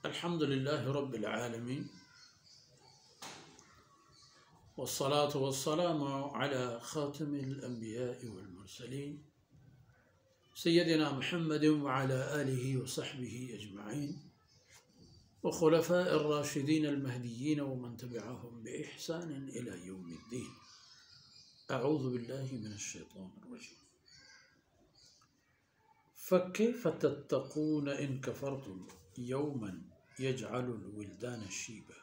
الحمد لله رب العالمين والصلاة والسلام على خاتم الأنبياء والمرسلين سيدنا محمد وعلى آله وصحبه أجمعين وخلفاء الراشدين المهديين ومن تبعهم بإحسان إلى يوم الدين. أعوذ بالله من الشيطان الرجيم. فكيف تتقون إن كفرتم يوما يجعل الولدان شيبا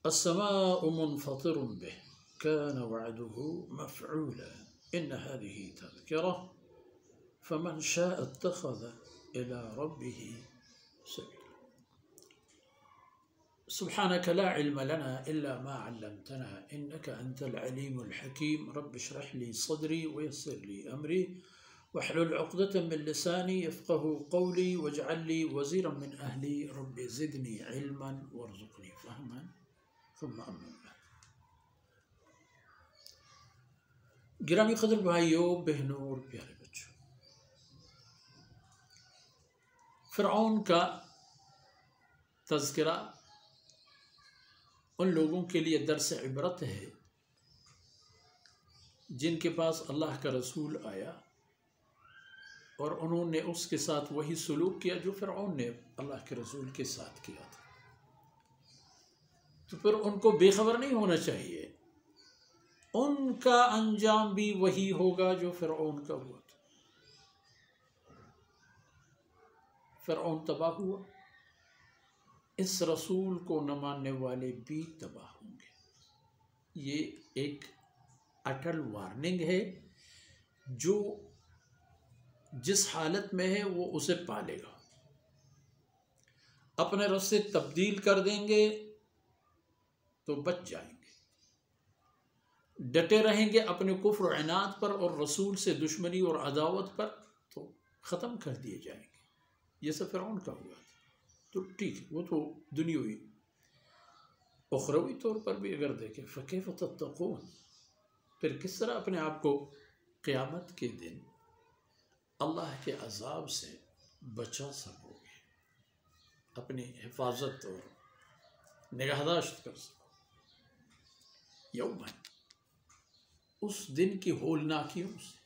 السماء منفطر به كان وعده مفعولا إن هذه تذكرة فمن شاء اتخذ إلى ربه سبيلا. سبحانك لا علم لنا إلا ما علمتنا إنك أنت العليم الحكيم. رب اشرح لي صدري ويسر لي أمري واحلل عقدة من لساني يفقه قولي واجعل لي وزيرا من أهلي رب زدني علما وارزقني فهما ثم أما بعد. گرامی قدر بھائیوں، بہنوں اور پیارے بچوں، فرعون کا تذکرہ ان لوگوں کے لیے درس عبرت ہے جن کے پاس اللہ کا رسول آیا اور انہوں نے اس کے ساتھ وہی سلوک کیا جو فرعون نے اللہ کے رسول کے ساتھ کیا تھا. تو پھر ان کو بے خبر نہیں ہونا چاہیے، ان کا انجام بھی وہی ہوگا جو فرعون کا ہوا تھا. فرعون تباہ ہوا، اس رسول کو نہ ماننے والے بھی تباہ ہوں گے. یہ ایک اٹل وارننگ ہے، جو جس حالت میں ہے وہ اسے پالے گا. اپنے رستے تبدیل کر دیں گے تو بچ جائیں گے، ڈٹے رہیں گے اپنے کفر و عناد پر اور رسول سے دشمنی اور عداوت پر تو ختم کر دیے جائیں گے. یہ سب فرعون کا ہوا تھا. تو ٹھیک ہے، وہ تو دنیاوی. اخروی طور پر بھی اگر دیکھیں فکیف تتقون، پھر کس طرح اپنے آپ کو قیامت کے دن اللہ کے عذاب سے بچا سکو گے، اپنی حفاظت اور نگہداشت کر سکو. یوماً، اس دن کی ہولناکیوں سے،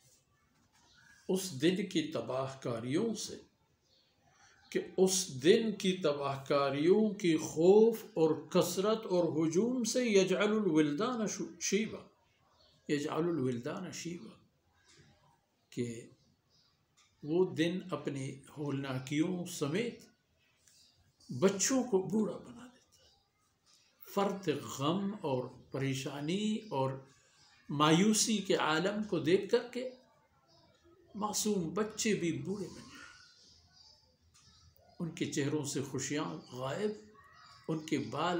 اس دن کی تباہ کاریوں سے، کہ اس دن کی تباہ کاریوں کی خوف اور کثرت اور ہجوم سے یجعل الولدان شیبا، یجعل الولدان شیبا، کہ وہ دن اپنی ہولناکیوں سمیت بچوں کو بوڑھا بنا دیتا ہے. فرط غم اور پریشانی اور مایوسی کے عالم کو دیکھ کر کے معصوم بچے بھی بوڑھے بن جائیں، ان کے چہروں سے خوشیاں غائب، ان کے بال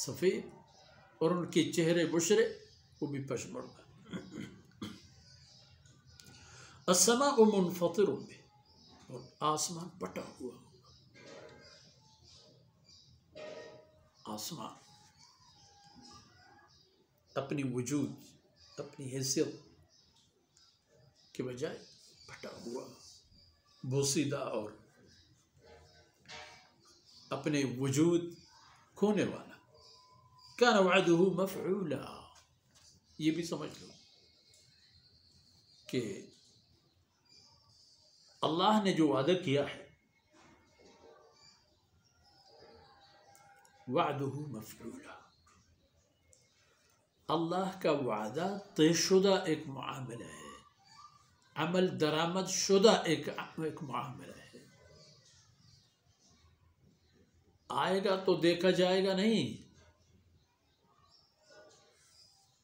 سفید اور ان کے چہرے بشرے وہ بھی پشمردہ. السماء منفطر به، اور آسمان پٹا ہوا ہوگا. آسمان اپنی وجود، اپنی حیثیت کے بجائے پھٹا ہوا، بوسیدہ اور اپنے وجود کھونے والا. کان وعدہ مفعولا، یہ بھی سمجھ لو کہ اللہ نے جو وعدہ کیا ہے وعدہ مفعولا، اللہ کا وعدہ طے شدہ ایک معاملہ ہے، عمل درآمد شدہ ایک معاملہ ہے. آئے گا تو دیکھا جائے گا نہیں،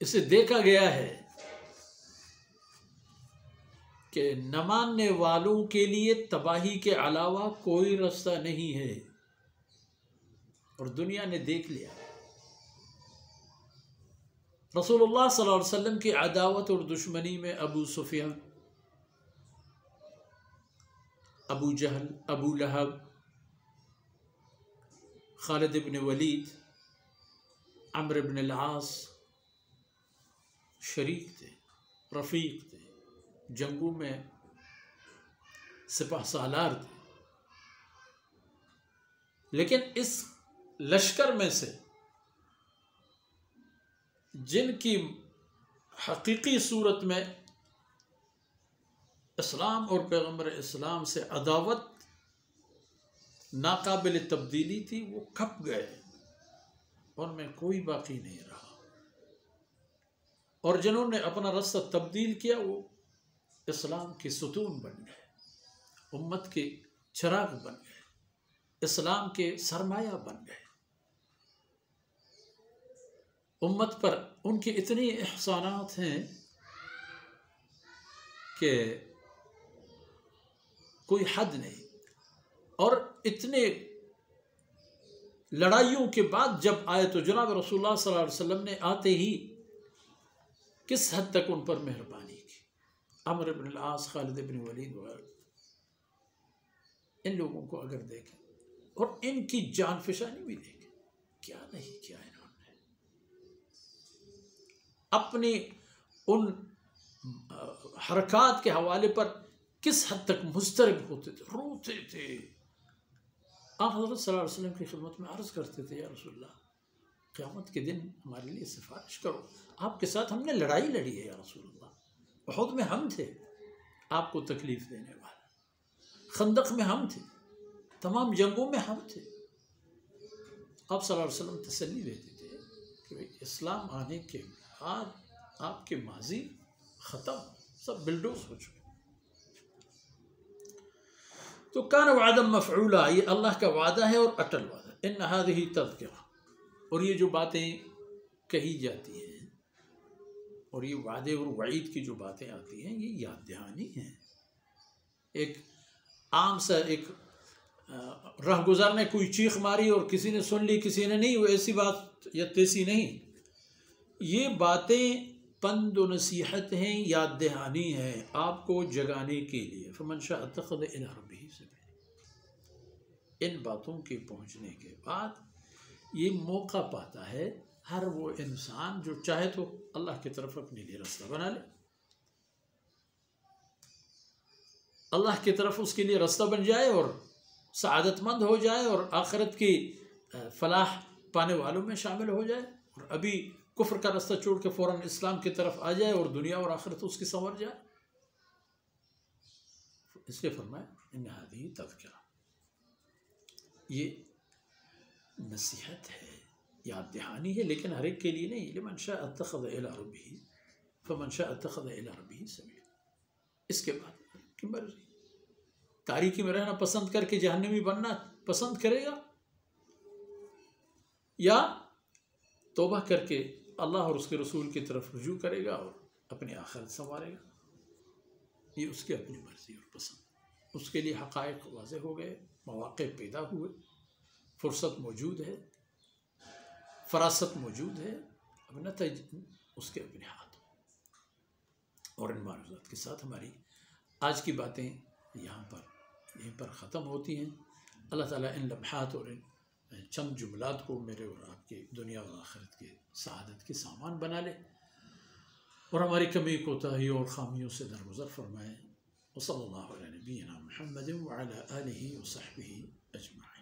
اسے دیکھا گیا ہے کہ نہ ماننے والوں کے لیے تباہی کے علاوہ کوئی راستہ نہیں ہے، اور دنیا نے دیکھ لیا. رسول اللہ صلی اللہ علیہ وسلم کی عداوت اور دشمنی میں ابو سفیان، ابو جہل، ابو لہب، خالد بن ولید، عمرو بن العاص شریک تھے، رفیق تھے، جنگوں میں سپہ سالار تھے. لیکن اس لشکر میں سے جن کی حقیقی صورت میں اسلام اور پیغمبر اسلام سے عداوت ناقابل تبدیلی تھی، وہ کھپ گئے، ان میں کوئی باقی نہیں رہا، اور جنہوں نے اپنا رستہ تبدیل کیا وہ اسلام کے ستون بن گئے، امت کے چراغ بن گئے، اسلام کے سرمایہ بن گئے۔ امت پر ان کے اتنے احسانات ہیں کہ کوئی حد نہیں، اور اتنے لڑائیوں کے بعد جب آئے تو جناب رسول اللہ صلی اللہ علیہ وسلم نے آتے ہی کس حد تک ان پر مہربانی کی۔ عمرو بن العاص، خالد بن ولید وغیرہ، ان لوگوں کو اگر دیکھیں اور ان کی جان فشانی بھی دیکھیں، کیا نہیں کیا انہوں نے، اپنی ان حرکات کے حوالے پر کس حد تک مضطرب ہوتے تھے، روتے تھے۔ آپ حضرت صلی اللہ علیہ وسلم کی خدمت میں عرض کرتے تھے، یا رسول اللہ قیامت کے دن ہمارے لیے سفارش کرو، آپ کے ساتھ ہم نے لڑائی لڑی ہے یا رسول اللہ، احد میں ہم تھے آپ کو تکلیف دینے والے، خندق میں ہم تھے، تمام جنگوں میں ہم تھے۔ آپ صلی اللہ علیہ وسلم تسلی دیتے تھے کہ اسلام آنے کے بعد آپ کے ماضی ختم، سب بلڈوز ہو چکے۔ تو کان وعدا مفعولا، یہ اللہ کا وعدہ ہے اور اٹل وعدہ۔ ان هذه تذکرہ، اور یہ جو باتیں کہی جاتی ہیں اور یہ وعدے اور وعید کی جو باتیں آتی ہیں، یہ یاد دہانی ہیں۔ ایک عام سا ایک راہ گزار نے کوئی چیخ ماری اور کسی نے سن لی کسی نے نہیں، وہ ایسی بات یا تیسی نہیں، یہ باتیں پند و نصیحت ہیں، یاد دہانی ہے آپ کو جگانے کے لیے۔ فمن شاء اتخذ الی ربہ سبیلا، ان باتوں کے پہنچنے کے بعد یہ موقع پاتا ہے ہر وہ انسان جو چاہے تو اللہ کی طرف اپنے لیے راستہ بنا لے، اللہ کی طرف اس کے لیے راستہ بن جائے اور سعادت مند ہو جائے اور آخرت کی فلاح پانے والوں میں شامل ہو جائے، اور ابھی کفر کا راستہ چھوڑ کے فوراً اسلام کی طرف آ جائے اور دنیا اور آخرت اس کی سنور جائے۔ اس لیے فرمایا ان ہذہ تذکرہ، یہ نصیحت ہے، یاد دہانی ہے، لیکن ہر ایک کے لیے نہیں۔ لمن شاء اتخذ الی ربہ فمن شاء اتخذ الی ربہ سبیلا، اس کے بعد کی مرضی، تاریکی میں رہنا پسند کر کے جہنمی بننا پسند کرے گا، یا توبہ کر کے اللہ اور اس کے رسول کی طرف رجوع کرے گا اور اپنی آخرت سنوارے گا، یہ اس کی اپنی مرضی اور پسند۔ اس کے لیے حقائق واضح ہو گئے، مواقع پیدا ہوئے، فرصت موجود ہے، فراست موجود ہے، اب نتائج اس کے اپنے ہاتھ۔ اور ان معروضات کے ساتھ ہماری آج کی باتیں یہیں پر ختم ہوتی ہیں۔ اللہ تعالیٰ ان لمحات اور ان چند جملات کو میرے اور آپ کی دنیا اور آخرت کے سعادت کے سامان بنا لے، اور ہماری کمی کوتاہیوں اور خامیوں سے درگزر فرمائے۔ وصلی اللہ علیہ نبینا محمد وعلی آلہ وصحبہ اجمعین۔